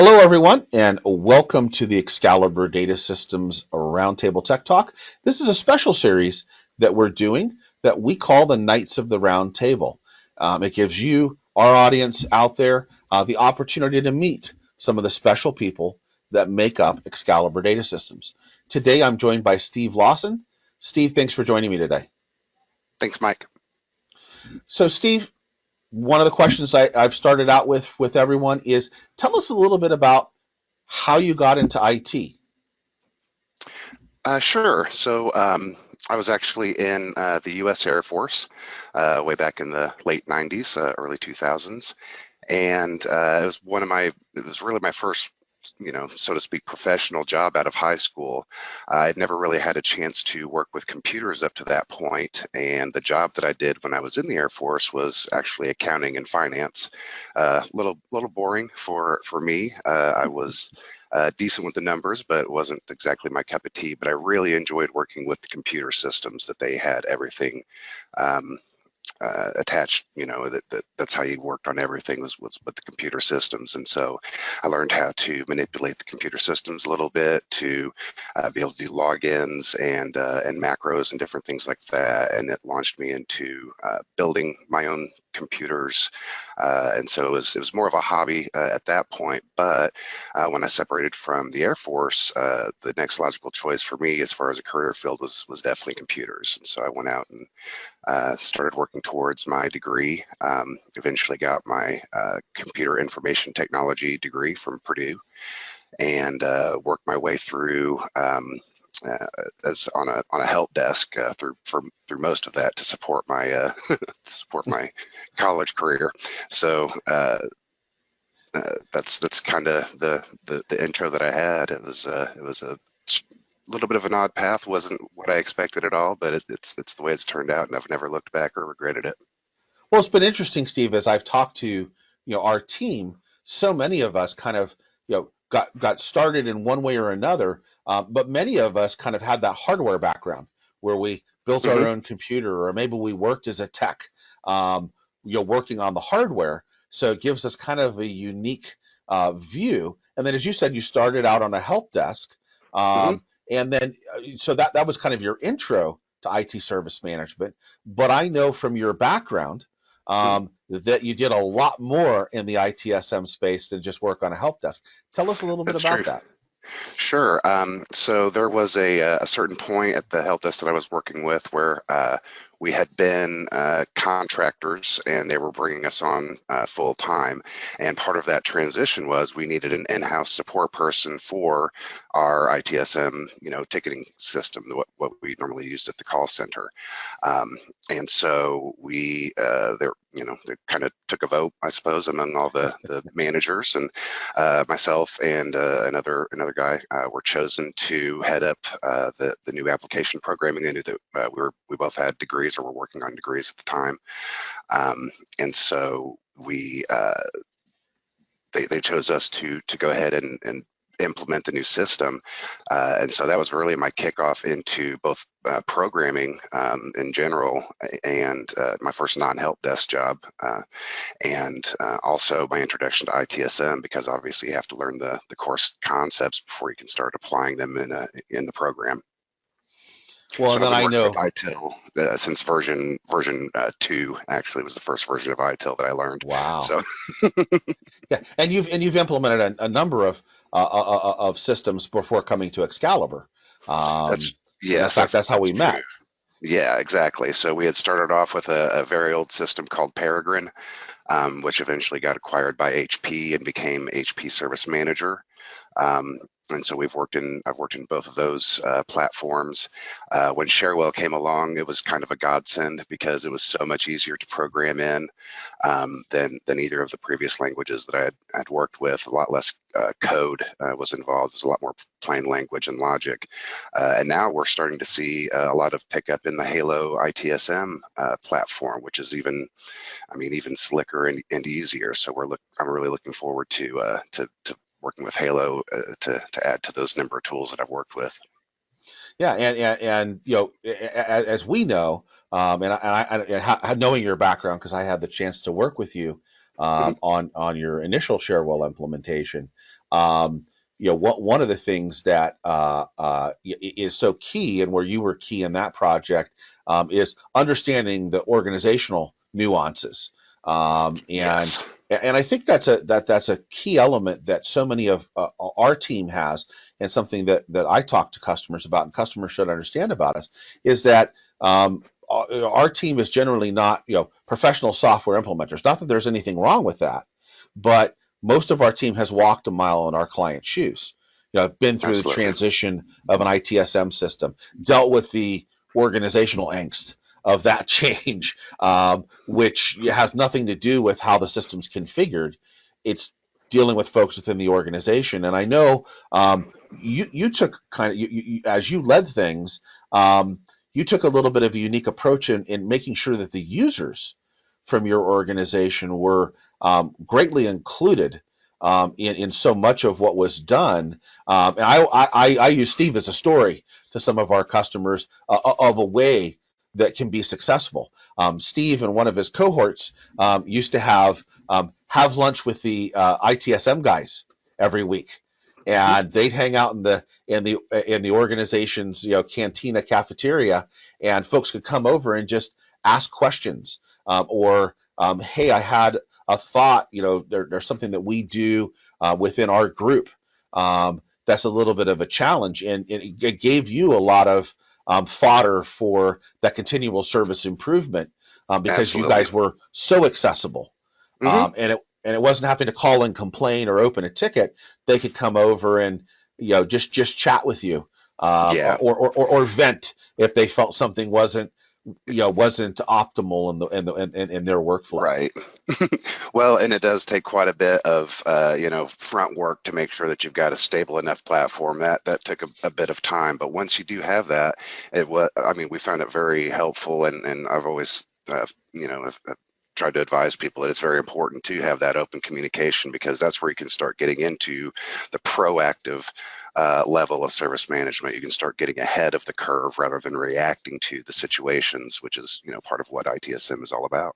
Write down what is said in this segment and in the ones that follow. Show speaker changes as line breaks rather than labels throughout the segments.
Hello, everyone, and welcome to the Excalibur Data Systems Roundtable Tech Talk. This is a special series that we're doing that we call the Knights of the Round Table. It gives you, our audience out there, the opportunity to meet some of the special people that make up Excalibur Data Systems. Today, I'm joined by Steve Lawson. Steve, thanks for joining me today.
Thanks, Mike.
So, Steve, one of the questions I've started out with everyone is tell us a little bit about how you got into IT.
Sure. I was actually in the U.S. Air Force way back in the late 90s, early 2000s. And it was really my first, so to speak, professional job out of high school. I'd never really had a chance to work with computers up to that point, and the job that I did when I was in the Air Force was actually accounting and finance. Little boring for me. I was decent with the numbers, but it wasn't exactly my cup of tea. But I really enjoyed working with the computer systems that they had everything. Um, Attached, that's how you worked on everything was with the computer systems. And so I learned how to manipulate the computer systems a little bit to be able to do logins and macros and different things like that. And it launched me into building my own computers. And so it was more of a hobby at that point. But when I separated from the Air Force, the next logical choice for me as far as a career field was definitely computers. And so I went out and started working towards my degree. Eventually got my computer information technology degree from Purdue, and worked my way through as on a help desk through most of that to support my to support my college career. So that's kind of the intro that I had. It was a little bit of an odd path. Wasn't what I expected at all, but it's the way it's turned out, and I've never looked back or regretted it.
Well, it's been interesting, Steve, as I've talked to our team. So many of us kind of got started in one way or another, but many of us kind of had that hardware background where we built our
Hmm.
own computer, or maybe we worked as a tech, working on the hardware. So it gives us kind of a unique view. And then, as you said, you started out on a help desk,
Hmm.
and then so that was kind of your intro to IT service management. But I know from your background
Hmm.
that you did a lot more in the ITSM space than just work on a help desk. Tell us a little bit
That's true.
about that.
Sure. So there was a certain point at the help desk that I was working with where we had been contractors and they were bringing us on full time. And part of that transition was we needed an in-house support person for our ITSM, ticketing system, what we normally used at the call center. Um, and so they kind of took a vote, I suppose, among all the managers, and myself and another guy were chosen to head up the new application programming. They knew that we both had degrees or were working on degrees at the time, and so they chose us to go ahead and implement the new system. And so that was really my kickoff into both programming in general and my first non-help desk job, and also my introduction to ITSM, because obviously you have to learn the course concepts before you can start applying them in the program.
Well,
So
and
I've
then
been
I
working with
know,
ITIL since version 2. Actually, was the first version of ITIL that I learned.
wow,
So
yeah, and you've implemented a number of systems before coming to Excalibur. Um,
that's
in
yes,
fact, that's how
that's
we
true.
met.
Yeah, exactly. So we had started off with a very old system called Peregrine, which eventually got acquired by HP and became HP Service Manager. Um, and so I've worked in both of those platforms. When Sharewell came along, it was kind of a godsend because it was so much easier to program in than either of the previous languages that I'd worked with. A lot less code was involved. It was a lot more plain language and logic. And now we're starting to see a lot of pickup in the Halo ITSM platform, which is even slicker and easier. So I'm really looking forward to working with Halo to add to those number of tools that I've worked with.
Yeah, and as we know, knowing your background, because I had the chance to work with you
Mhm.
on your initial Sharewell implementation, Um, one of the things that is so key, and where you were key in that project, is understanding the organizational nuances. And
Yes,
I think that's a key element that so many of our team has, and something that I talk to customers about, and customers should understand about us, is that our team is generally not professional software implementers. Not that there's anything wrong with that, but most of our team has walked a mile in our client's shoes. I've been through the
absolutely.
transition of an ITSM system, dealt with the organizational angst of that change, which has nothing to do with how the system's configured. It's dealing with folks within the organization. And I know you took kind of, as you led things, you took a little bit of a unique approach in making sure that the users from your organization were greatly included in so much of what was done. And I use Steve as a story to some of our customers of a way that can be successful. Steve and one of his cohorts used to have lunch with the ITSM guys every week,
Hmm.
and they'd hang out in the organization's cantina cafeteria, and folks could come over and just ask questions, or hey, I had a thought. There's something that we do within our group that's a little bit of a challenge, and it gave you a lot of fodder for that continual service improvement, because you
Absolutely.
guys were so accessible,
Hmm.
and it wasn't having to call and complain or open a ticket. They could come over and just chat with you,
Yeah.
or vent if they felt something wasn't optimal in their workflow.
Right. Well, and it does take quite a bit of front work to make sure that you've got a stable enough platform. That took a bit of time, but once you do have that, I mean, we found it very helpful, and I've always I've tried to advise people that it's very important to have that open communication, because that's where you can start getting into the proactive level of service management. You can start getting ahead of the curve rather than reacting to the situations, which is part of what ITSM is all about.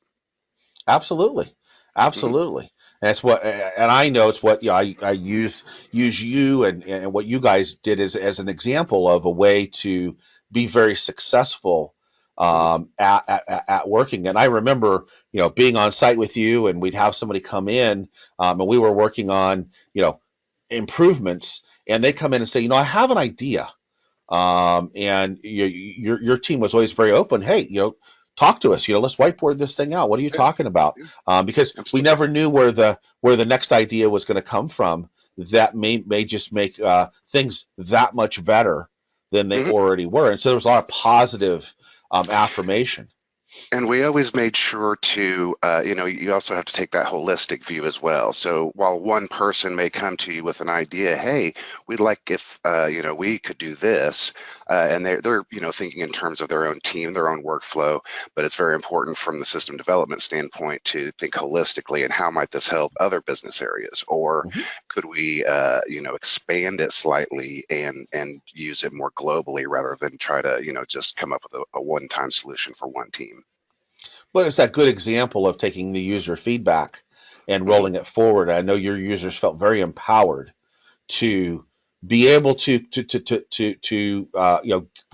Absolutely,
Hmm.
absolutely. And it's what, and I know it's what I use you and what you guys did as an example of a way to be very successful
Hmm.
at working. And I remember being on site with you, and we'd have somebody come in, and we were working on improvements, and they come in and say, I have an idea. And your team was always very open. Hey, talk to us. Let's whiteboard this thing out. What are you
Yeah,
talking about?
yeah,
Because we
absolutely.
never knew where the next idea was going to come from. That may just make things that much better than they
Hmm.
already were. And so there was a lot of positive affirmation.
And we always made sure to, you also have to take that holistic view as well. So while one person may come to you with an idea, hey, we'd like if, we could do this, and they're, thinking in terms of their own team, their own workflow, but it's very important from the system development standpoint to think holistically and how might this help other business areas, or
Mhm.
could we, expand it slightly and use it more globally rather than try to, just come up with a one-time solution for one team.
But it's that good example of taking the user feedback and
Hmm.
rolling it forward. I know your users felt very empowered to be able to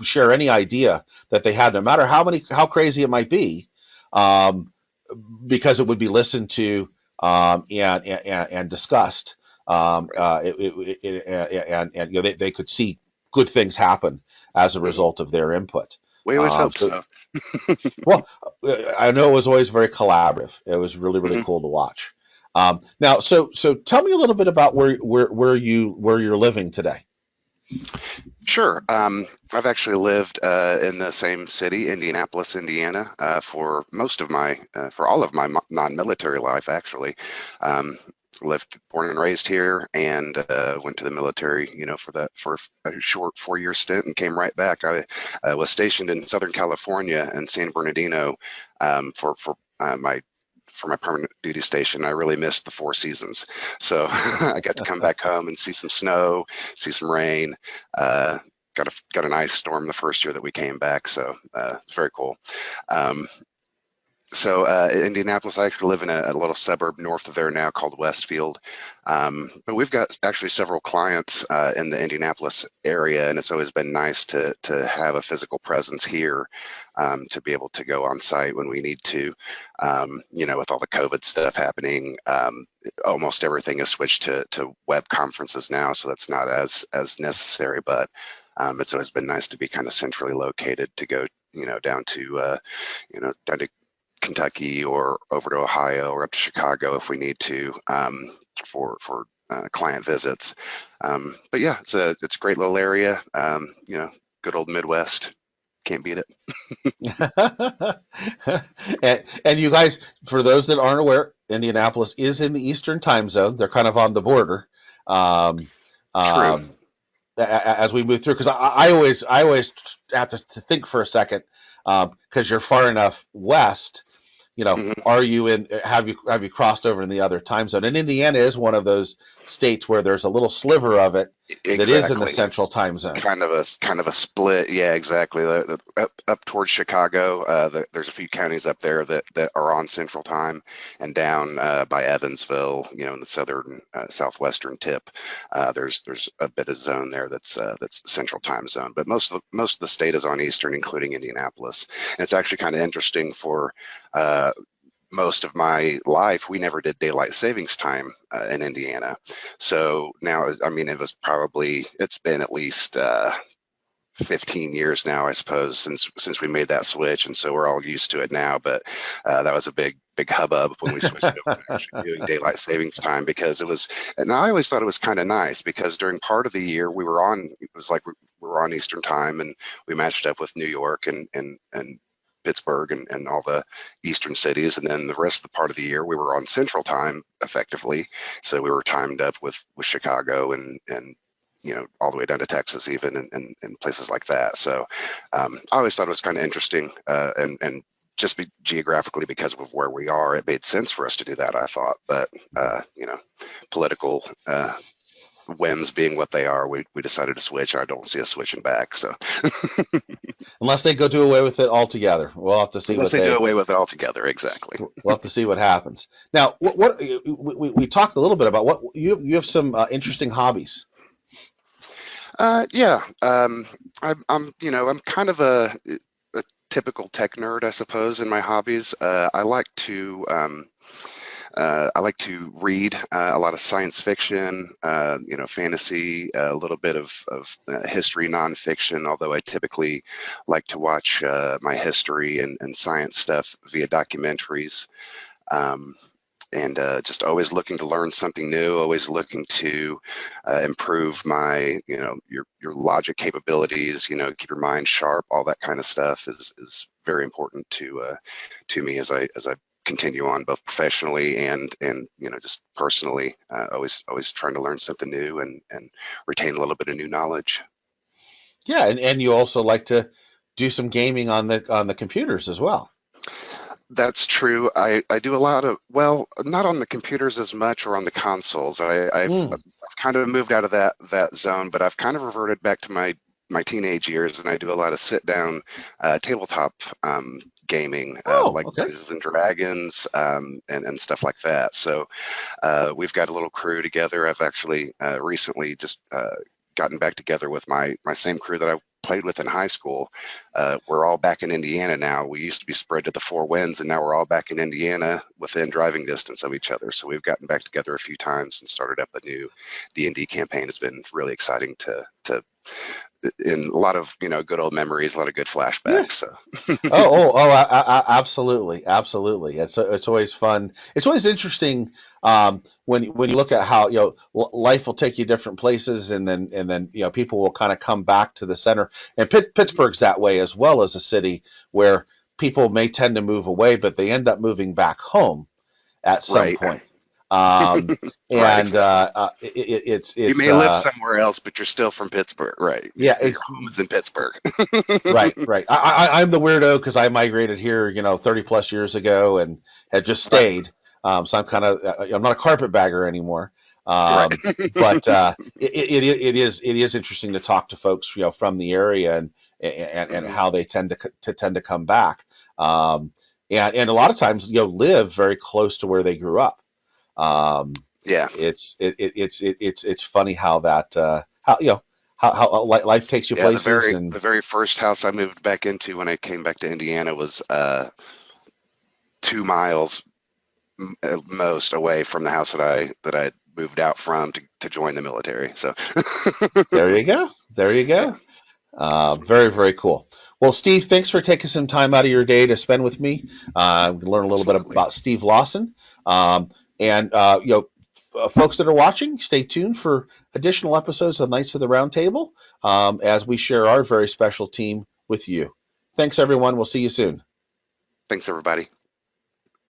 share any idea that they had, no matter how crazy it might be, um, because it would be listened to, and discussed,
Right.
and they could see good things happen as a
Hmm.
result of their input.
We always hope
So,
so.
well, I know it was always very collaborative. It was really, really
Hmm.
cool to watch. Now, so tell me a little bit about where you're living today.
Sure. I've actually lived in the same city, Indianapolis, Indiana, for all of my non-military life, actually. Um, born and raised here, and went to the military, for a short 4-year stint, and came right back. I was stationed in Southern California in San Bernardino for my permanent duty station. I really missed the four seasons, so I got to come back home and see some snow, see some rain. Uh, got an ice storm the first year that we came back, so it's very cool. Um, So Indianapolis, I actually live in a little suburb north of there now called Westfield. But we've got actually several clients in the Indianapolis area, and it's always been nice to have a physical presence here, to be able to go on site when we need to. With all the COVID stuff happening, almost everything is switched to web conferences now, so that's not as necessary. But it's always been nice to be kind of centrally located to go, down to down to Kentucky or over to Ohio or up to Chicago if we need to, for client visits. But yeah, it's a great little area. Good old Midwest, can't beat it.
And you guys, for those that aren't aware, Indianapolis is in the Eastern time zone. They're kind of on the border. Um,
True.
um, as we move through, because I always have to think for a second, because you're far enough west.
Mhm.
Are you in? Have you crossed over in the other time zone? And Indiana is one of those states where there's a little sliver of it that is in the
Exactly.
central time zone.
Kind of a split. Yeah, exactly. Up towards Chicago, there's a few counties up there that are on Central Time, and down by Evansville, in the southern southwestern tip, there's a bit of zone there that's Central Time zone. But most of the state is on Eastern, including Indianapolis. And it's actually kind of interesting for. Uh, Most of my life, we never did daylight savings time in Indiana. So now, I mean, it's been at least 15 years now, I suppose, since we made that switch, and so we're all used to it now. But that was a big hubbub when we switched over to actually doing daylight savings time, because and I always thought it was kind of nice because during part of the year it was like we were on Eastern time, and we matched up with New York and Pittsburgh and all the eastern cities, and then the rest of the part of the year we were on Central Time effectively. So we were timed up with Chicago and all the way down to Texas even, and places like that. So I always thought it was kind of interesting, and just geographically, because of where we are, it made sense for us to do that, I thought. But political whims being what they are, we decided to switch. I don't see us switching back. So
Unless they go do away with it altogether, we'll have to see
unless
what
they do
they.
away with it altogether, exactly.
We'll have to see what happens. Now, what we talked a little bit about what you have some interesting hobbies.
Yeah, I'm kind of a typical tech nerd, I suppose, in my hobbies. I like to read a lot of science fiction, fantasy, a little bit of history, nonfiction, although I typically like to watch my history and science stuff via documentaries. Um, and just always looking to learn something new, always looking to improve my, your logic capabilities, keep your mind sharp, all that kind of stuff is very important to me as I continue on both professionally and just personally. Always trying to learn something new and retain a little bit of new knowledge.
Yeah, and you also like to do some gaming on the computers as well.
That's true. I do a lot of, well, not on the computers as much or on the consoles. I've
Mm.
kind of moved out of that zone, but I've kind of reverted back to my teenage years, and I do a lot of sit down tabletop gaming,
Oh,
like
okay.
Dungeons and Dragons, and stuff like that. So we've got a little crew together. I've actually recently just gotten back together with my same crew that I played with in high school. We're all back in Indiana now. We used to be spread to the four winds, and now we're all back in Indiana within driving distance of each other. So we've gotten back together a few times and started up a new D&D campaign. It's been really exciting to in a lot of good old memories, a lot of good
Yeah.
flashbacks. So
Absolutely, absolutely. It's always fun. It's always interesting, when you look at how life will take you different places, and then people will kind of come back to the center. And Pittsburgh's that way as well, as a city where people may tend to move away, but they end up moving back home at some
right,
point. Um,
right,
and
exactly. You
it's
may live somewhere else, but you're still from Pittsburgh, right?
yeah,
Your home is in Pittsburgh.
right, right. I'm the weirdo because I migrated here, 30 plus years ago, and had just
Right,
stayed. So I'm not a carpetbagger anymore.
right.
But it is interesting to talk to folks, from the area, and
Mhm.
how they tend to come back. Um, and a lot of times live very close to where they grew up. Um,
Yeah.
it's funny how that how life takes you
Yeah,
places. And
the very first house I moved back into when I came back to Indiana was 2 miles at most away from the house that I moved out from to join the military. So
there you go, there you
yeah,
go.
sweet.
Very, very cool. Well, Steve, thanks for taking some time out of your day to spend with me. Learn a little bit
Absolutely.
about Steve Lawson. And folks that are watching, stay tuned for additional episodes of Knights of the Round Table as we share our very special team with you. Thanks, everyone. We'll see you soon.
Thanks, everybody.